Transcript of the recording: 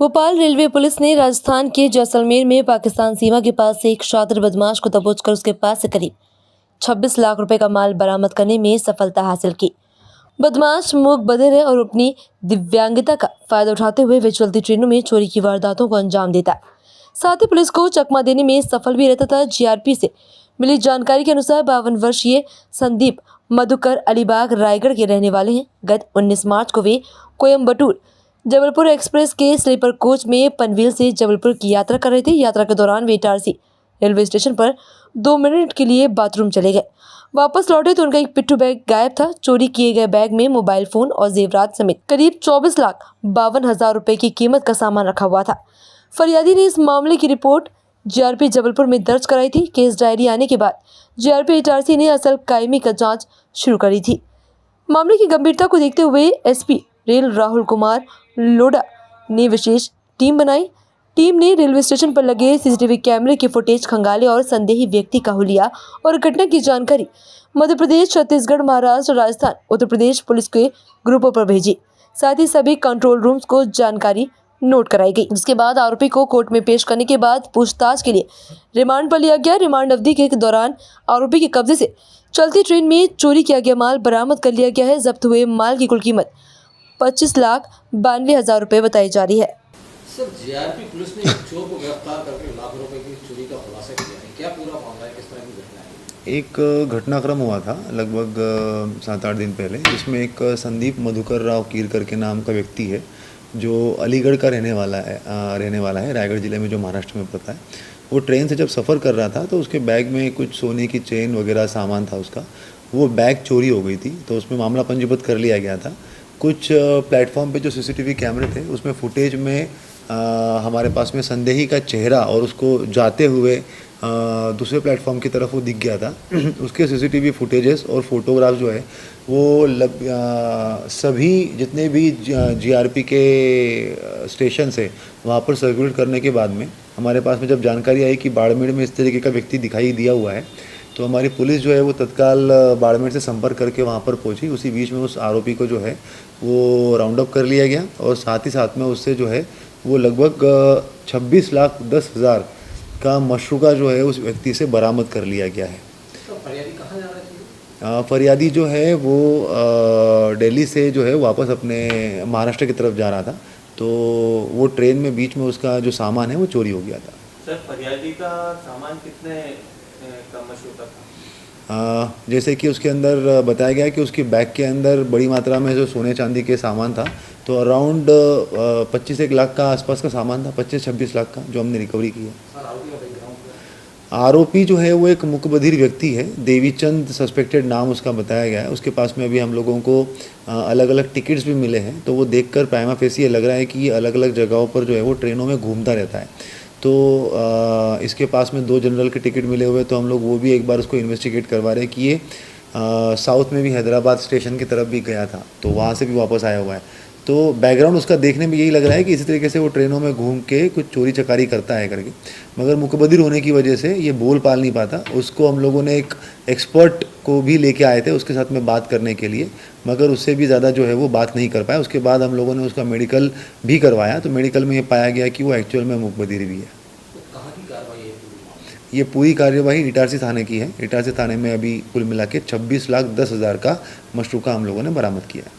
Bhopal railway police ने राजस्थान के जैसलमेर में पाकिस्तान सीमा के पास से एक शातिर बदमाश को दबोच कर उसके पास से करीब 26 लाख रुपए का माल बरामद करने में सफलता हासिल की। बदमाश मूक बधिर है और अपनी दिव्यांगता का फायदा उठाते हुए वे चलती ट्रेनों में चोरी की वारदातों को अंजाम देता, साथ ही पुलिस को चकमा देने में सफल भी रहता था। जीआरपी से मिली जानकारी के अनुसार 52 वर्षीय संदीप मधुकर अलीबाग रायगढ़ के रहने वाले हैं। गत 19 मार्च को वे कोयम्बटूर जबलपुर एक्सप्रेस के स्लीपर कोच में पनवेल से जबलपुर की यात्रा कर रहे थे। यात्रा के दौरान वे इटारसी रेलवे स्टेशन पर 2 मिनट के लिए बाथरूम चले गए। वापस लौटे तो उनका एक पिट्ठू बैग गायब था। चोरी किए गए बैग में मोबाइल फोन और जेवरात समेत करीब 24,52,000 रुपए की कीमत का सामान रखा हुआ था। फरियादी ने इस मामले की रिपोर्ट जीआरपी जबलपुर में दर्ज कराई थी। केस डायरी आने के बाद जीआरपी इटारसी ने असल कायमी का जांच शुरू करी थी। मामले की गंभीरता को देखते हुए एसपी रेल राहुल कुमार लोढ़ा ने विशेष टीम बनाई। टीम ने रेलवे स्टेशन पर लगे सीसीटीवी कैमरे के फुटेज खंगाले और संदेही व्यक्ति का हुलिया और घटना की जानकारी मध्य प्रदेश, छत्तीसगढ़, महाराष्ट्र, राजस्थान, उत्तर प्रदेश पुलिस के ग्रुपों पर भेजी। साथ ही सभी कंट्रोल रूम्स को जानकारी नोट कराई गई, जिसके बाद आरोपी को कोर्ट में पेश करने के बाद पूछताछ के लिए रिमांड पर लिया गया। रिमांड अवधि के दौरान आरोपी के कब्जे से चलती ट्रेन में चोरी किया गया माल बरामद कर लिया गया है। जब्त हुए माल की कुल कीमत 25,92,000 रुपए बताई जा रही है। सर, जीआरपी पुलिस ने एक चोर को गिरफ्तार करके लाख रुपए की चोरी का खुलासा किया है। क्या पूरा मामला है, किस तरह की घटना है? एक घटनाक्रम हुआ था लगभग 7-8 दिन पहले, जिसमें एक संदीप मधुकर राव कीर करके नाम का व्यक्ति है, जो अलीगढ़ का रहने वाला है, रायगढ़ जिले में जो महाराष्ट्र में पड़ता है। वो ट्रेन से जब सफ़र कर रहा था तो उसके बैग में कुछ सोने की चेन वगैरह सामान था उसका, वो बैग चोरी हो गई थी। तो उसमें मामला पंजीबद्ध कर लिया गया था। कुछ प्लेटफॉर्म पे जो सीसीटीवी कैमरे थे उसमें फुटेज में हमारे पास में संदेही का चेहरा और उसको जाते हुए दूसरे प्लेटफॉर्म की तरफ वो दिख गया था। उसके सीसीटीवी फुटेजेस और फोटोग्राफ जो है वो सभी जितने भी जीआरपी के स्टेशन से वहाँ पर सर्कुलेट करने के बाद में हमारे पास में जब जानकारी आई कि बाड़मेर में इस तरीके का व्यक्ति दिखाई दिया हुआ है, तो हमारी पुलिस जो है वो तत्काल बाड़मेर से संपर्क करके वहाँ पर पहुँची। उसी बीच में उस आरोपी को जो है वो राउंड अप कर लिया गया और साथ ही साथ में उससे जो है वो लगभग 26,10,000 का मशरूका जो है उस व्यक्ति से बरामद कर लिया गया है। तो फरियादी कहाँ जा रहे थे? फरियादी जो है वो दिल्ली से जो है वापस अपने महाराष्ट्र की तरफ जा रहा था, तो वो ट्रेन में बीच में उसका जो सामान है वो चोरी हो गया था। सर, फरियादी का सामान कितने का मशरूका था? जैसे कि उसके अंदर बताया गया कि उसके बैग के अंदर बड़ी मात्रा में जो सोने चांदी के सामान था, तो अराउंड 25-1 लाख का आसपास का सामान था, 25-26 लाख का, जो हमने रिकवरी की है। आरोपी जो है वो एक मुकबधिर व्यक्ति है, देवीचंद सस्पेक्टेड नाम उसका बताया गया है। उसके पास में अभी हम लोगों को अलग अलग टिकट्स भी मिले हैं, तो वो देखकर प्राइमा फेसी ये लग रहा है कि ये अलग अलग जगहों पर जो है वो ट्रेनों में घूमता रहता है। तो इसके पास में 2 जनरल के टिकट मिले हुए, तो हम लोग वो भी एक बार उसको इन्वेस्टिगेट करवा रहे हैं कि ये साउथ में भी हैदराबाद स्टेशन की तरफ भी गया था, तो वहाँ से भी वापस आया हुआ है। तो बैकग्राउंड उसका देखने में यही लग रहा है कि इसी तरीके से वो ट्रेनों में घूम के कुछ चोरी चकारी करता है करके, मगर मुकबधिर होने की वजह से ये बोल पाल नहीं पाता। उसको हम लोगों ने एक एक्सपर्ट को भी लेके आए थे उसके साथ में बात करने के लिए, मगर उससे भी ज़्यादा जो है वो बात नहीं कर पाया। उसके बाद हम लोगों ने उसका मेडिकल भी करवाया, तो मेडिकल में ये पाया गया कि वो एक्चुअल में मुकबधिर भी है। तो कहाँ की कार्रवाई है? ये पूरी कार्यवाही इटारसी थाने की है। इटारसी थाने में अभी कुल मिला के 26,10,000 का मशरूका हम लोगों ने बरामद किया है।